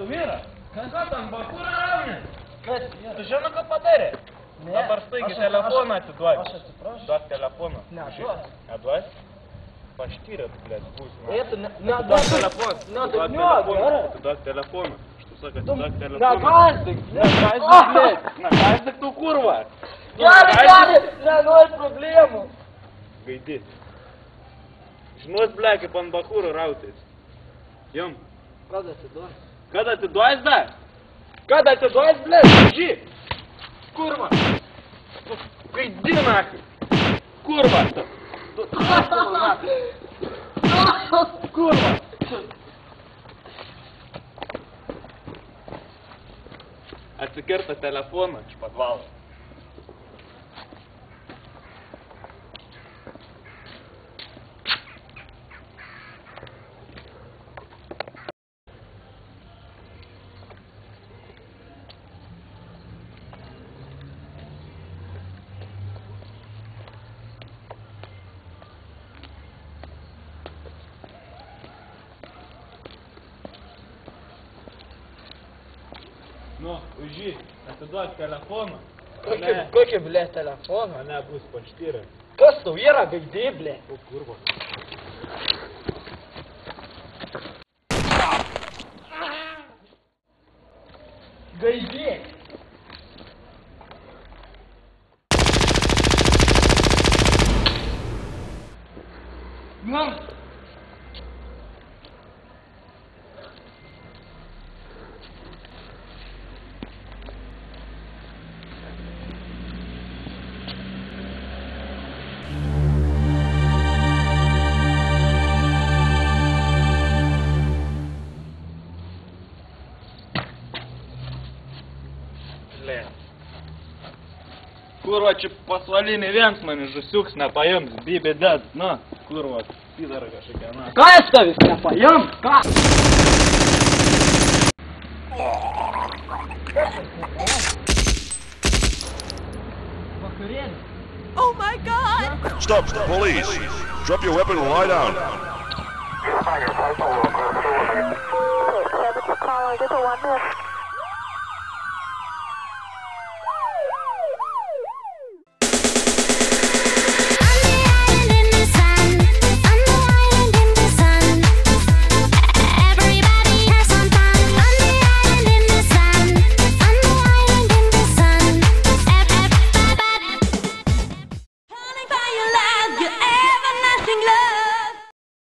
vyra? Ką tam bakūra raunė? Kas yra? Tu žinai, ką padarė? Ne. Dabar staigi telefoną atiduok. Aš atsiprašau. Duok telefoną. Neduosiu. Neduosi? Paštyrėt, blėt, būs. Это Atiduok telefoną. Надо Atiduok telefoną. Что сака, atiduok telefoną. Нагаждик, блядь. Нагаждик tu kurva. Я ноль проблему. Gaidi. Žinot, blėt, kaip ant bakūrų rautais. Jum. Когда ты дома? Kada atiduos dar? Kada atiduos, blėt, žy? Kurva. Gaidi nakai. Kurva. Kurva. Atsikirta telefoną iš podvalo. Nu, užį, atiduok telefoną. Kokį, blėt, telefoną? Mane bus paštyrę. Kas tau yra, gaidė, blėt? O kurva. Gaidė. Na. Kurva, čia pasvalinį viens mani žusiuks nepaims, bybė ded, na, kurva, pidara kažkokia, na. Kas tavis nepaims, ką? Vakarėlė. Oh my God! Stop, police! Drop your weapon and lie down. You're fine, you're fine.